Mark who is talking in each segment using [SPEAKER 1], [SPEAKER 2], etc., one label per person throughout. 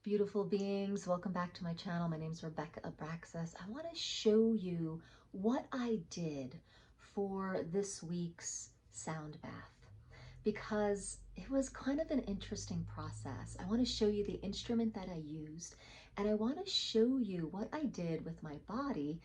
[SPEAKER 1] Beautiful beings, welcome back to my channel. My name is Rebecca Abraxas. I want to show you what I did for this week's sound bath because it was kind of an interesting process. I want to show you the instrument that I used, and I want to show you what I did with my body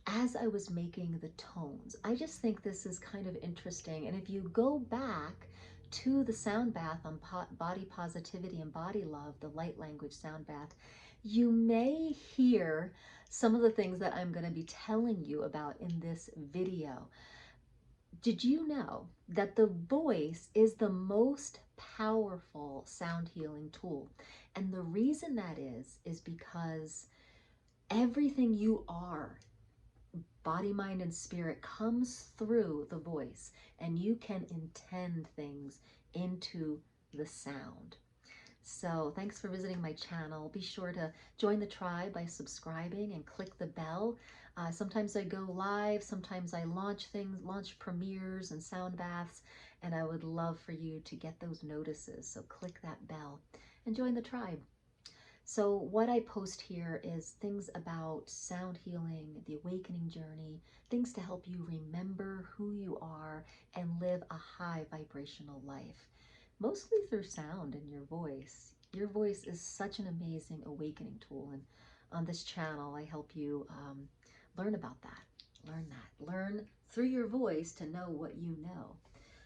[SPEAKER 1] as I was making the tones. I just think this is kind of interesting. And if you go back to the sound bath on body positivity and body love, the light language sound bath, you may hear some of the things that I'm going to be telling you about in this video. Did you know that the voice is the most powerful sound healing tool? And the reason that is because everything you are, body, mind, and spirit, comes through the voice, and you can intend things into the sound. So thanks for visiting my channel. Be sure to join the tribe by subscribing and click the bell. Sometimes I go live, sometimes I launch things, launch premieres and sound baths, and I would love for you to get those notices. So click that bell and join the tribe. So what I post here is things about sound healing, the awakening journey, things to help you remember who you are and live a high vibrational life, mostly through sound and your voice. Your voice is such an amazing awakening tool, and on this channel I help you learn about that, learn through your voice to know what you know.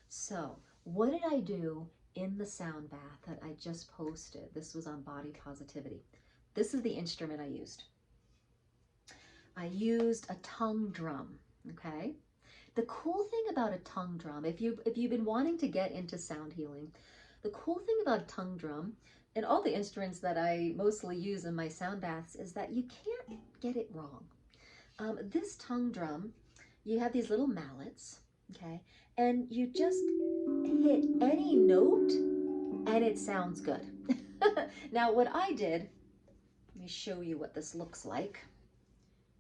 [SPEAKER 1] So what did I do in the sound bath that I just posted? This was on body positivity. This is the instrument I used. I used a tongue drum, okay? The cool thing about a tongue drum, if you've been wanting to get into sound healing, the cool thing about a tongue drum and all the instruments that I mostly use in my sound baths is that you can't get it wrong. This tongue drum, you have these little mallets, okay? And you just hit any note and it sounds good. Now what I did, let me show you what this looks like.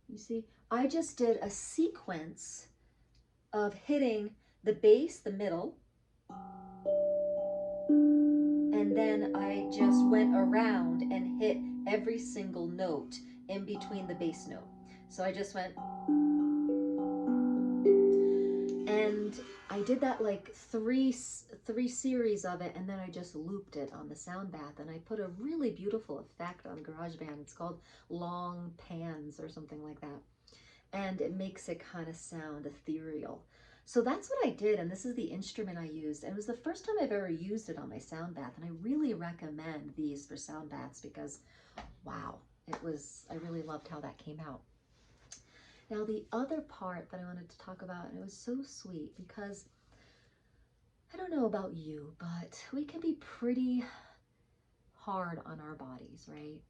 [SPEAKER 1] You see, I just did a sequence of hitting the bass, the middle, and then I just went around and hit every single note in between the bass note. So I just went, and I did that like three series of it, and then I just looped it on the sound bath, and I put a really beautiful effect on GarageBand. It's called long pans or something like that, and it makes it kind of sound ethereal. So that's what I did, and this is the instrument I used, and it was the first time I've ever used it on my sound bath, and I really recommend these for sound baths because wow, I really loved how that came out. Now the other part that I wanted to talk about, and it was so sweet because I don't know about you, but we can be pretty hard on our bodies, right?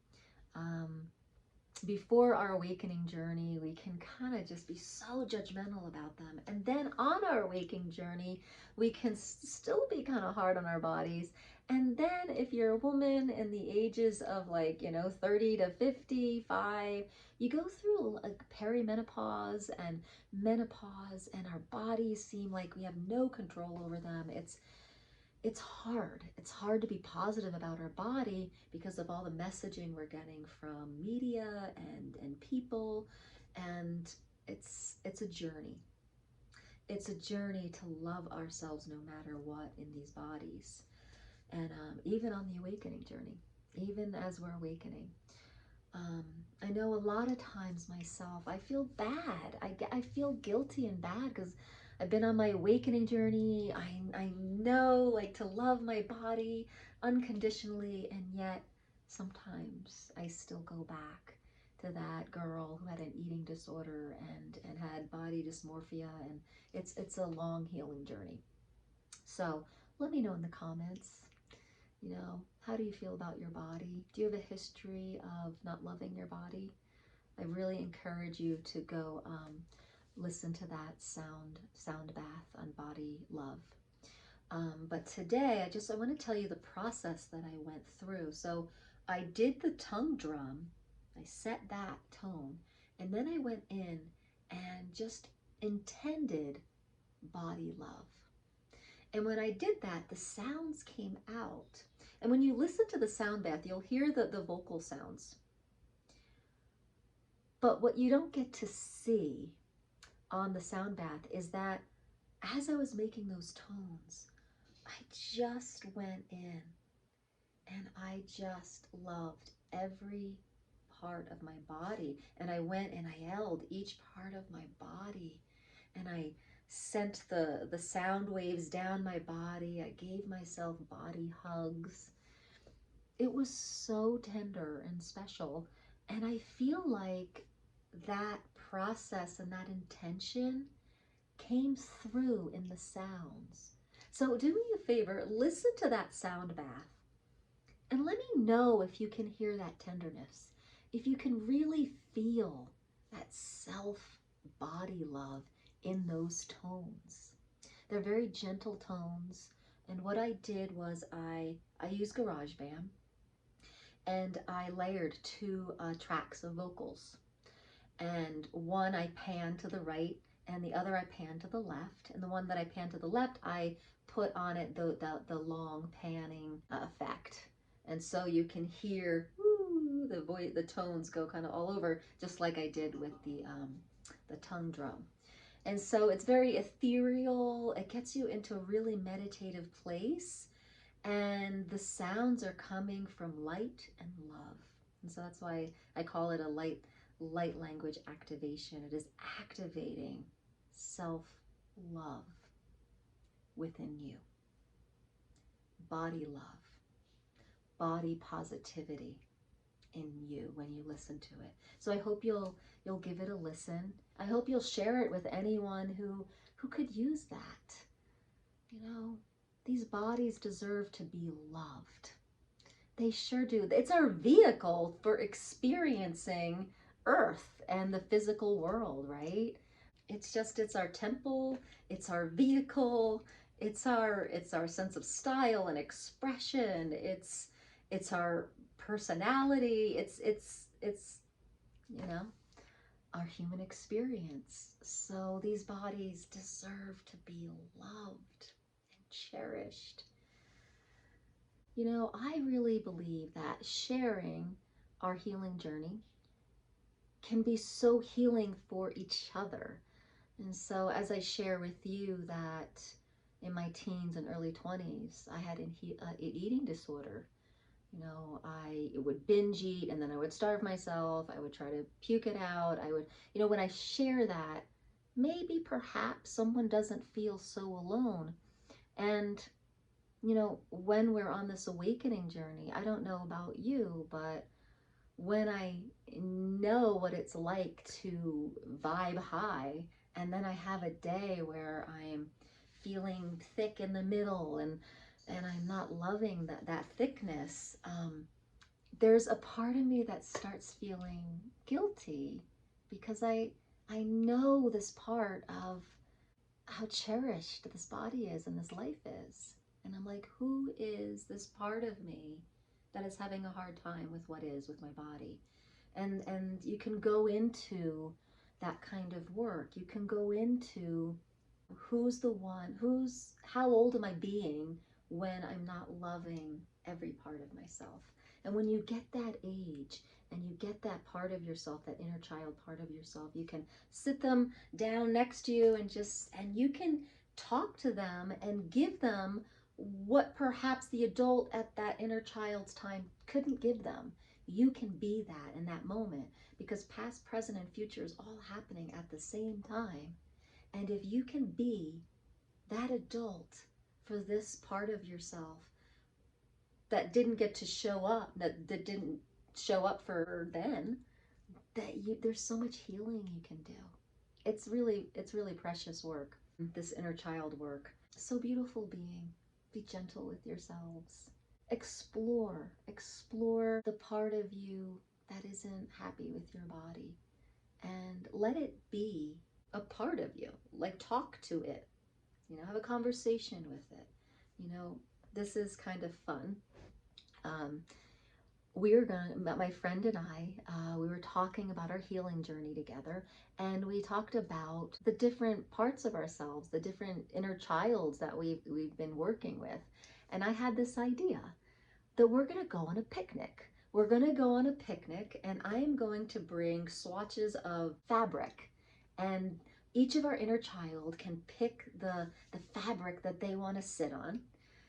[SPEAKER 1] Before our awakening journey, we can kind of just be so judgmental about them. And then on our awakening journey, we can still be kind of hard on our bodies. And then if you're a woman in the ages of 30 to 55, you go through like perimenopause and menopause, and our bodies seem like we have no control over them. It's hard. It's hard to be positive about our body because of all the messaging we're getting from media and people, and it's a journey. It's a journey to love ourselves no matter what in these bodies, and even on the awakening journey, even as we're awakening. I know a lot of times myself, I feel bad. I feel guilty and bad because I've been on my awakening journey. I know like to love my body unconditionally, and yet sometimes I still go back to that girl who had an eating disorder and had body dysmorphia, and it's a long healing journey. So let me know in the comments, how do you feel about your body? Do you have a history of not loving your body? I really encourage you to go listen to that sound bath on body love. But today I want to tell you the process that I went through. So I did the tongue drum, I set that tone, and then I went in and just intended body love. And when I did that, the sounds came out. And when you listen to the sound bath, you'll hear the vocal sounds. But what you don't get to see on the sound bath is that as I was making those tones, I just went in and I just loved every part of my body. And I went and I held each part of my body and I sent the sound waves down my body. I gave myself body hugs. It was so tender and special. And I feel like that process and that intention came through in the sounds. So do me a favor, listen to that sound bath and let me know if you can hear that tenderness, if you can really feel that self-body love in those tones. They're very gentle tones. And what I did was I used GarageBand and I layered two tracks of vocals. And one I panned to the right and the other I panned to the left. And the one that I panned to the left, I put on it the long panning effect. And so you can hear woo, the tones go kind of all over, just like I did with the tongue drum. And so it's very ethereal. It gets you into a really meditative place. And the sounds are coming from light and love. And so that's why I call it a light language activation. It is activating self-love within you. Body love, body positivity in you when you listen to it. So I hope you'll give it a listen. I hope you'll share it with anyone who could use that. You know, these bodies deserve to be loved. They sure do. It's our vehicle for experiencing Earth and the physical world, right? It's our temple, it's our vehicle, it's our sense of style and expression, it's our personality, it's you know, our human experience. So these bodies deserve to be loved and cherished. You know, I really believe that sharing our healing journey can be so healing for each other. And so as I share with you that in my teens and early 20s, I had an eating disorder. You know, I would binge eat and then I would starve myself. I would try to puke it out. I would, you know, when I share that, maybe perhaps someone doesn't feel so alone. And, you know, when we're on this awakening journey, I don't know about you, but when I know what it's like to vibe high, and then I have a day where I'm feeling thick in the middle and I'm not loving that thickness, there's a part of me that starts feeling guilty because I know this part of how cherished this body is and this life is. And I'm like, who is this part of me that is having a hard time with what is with my body? And you can go into that kind of work. You can go into how old am I being when I'm not loving every part of myself? And when you get that age and you get that part of yourself, that inner child part of yourself, you can sit them down next to you and you can talk to them and give them what perhaps the adult at that inner child's time couldn't give them. You can be that in that moment because past, present, and future is all happening at the same time. And if you can be that adult for this part of yourself that didn't get to show up, that didn't show up for then, there's so much healing you can do. It's really precious work, this inner child work. So beautiful being. Be gentle with yourselves. Explore the part of you that isn't happy with your body and let it be a part of you. Like, talk to it, you know, have a conversation with it. You know, this is kind of fun. My friend and I, we were talking about our healing journey together, and we talked about the different parts of ourselves, the different inner childs that we've been working with. And I had this idea. that we're going to go on a picnic. We're going to go on a picnic, and I am going to bring swatches of fabric, and each of our inner child can pick the fabric that they want to sit on,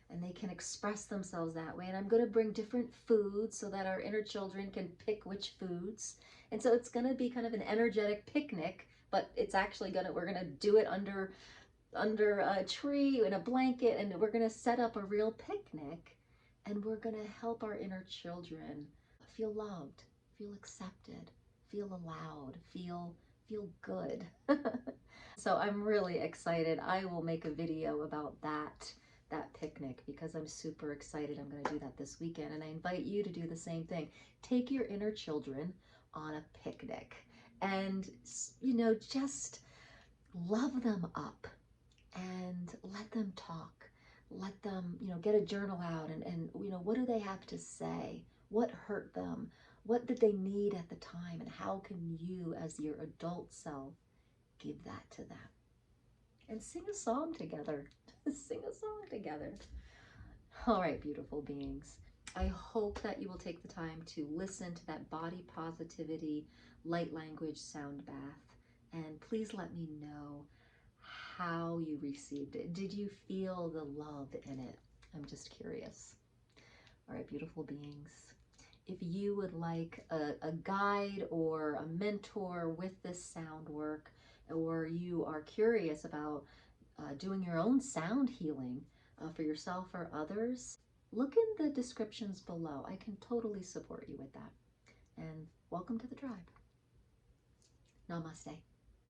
[SPEAKER 1] and they can express themselves that way. And I'm going to bring different foods so that our inner children can pick which foods. And so it's going to be kind of an energetic picnic, but it's actually we're going to do it under a tree in a blanket, and we're going to set up a real picnic, and we're going to help our inner children feel loved, feel accepted, feel allowed, feel good. So I'm really excited. I will make a video about that picnic because I'm super excited. I'm going to do that this weekend, and I invite you to do the same thing. Take your inner children on a picnic and, you know, just love them up and let them talk. Let them, you know, get a journal out and you know, what do they have to say? What hurt them? What did they need at the time? And how can you, as your adult self, give that to them? And sing a song together. Sing a song together. All right, beautiful beings. I hope that you will take the time to listen to that body positivity, light language sound bath. And please let me know how you received it. Did you feel the love in it? I'm just curious. All right, beautiful beings. If you would like a guide or a mentor with this sound work, or you are curious about doing your own sound healing for yourself or others, look in the descriptions below. I can totally support you with that. And welcome to the tribe. Namaste.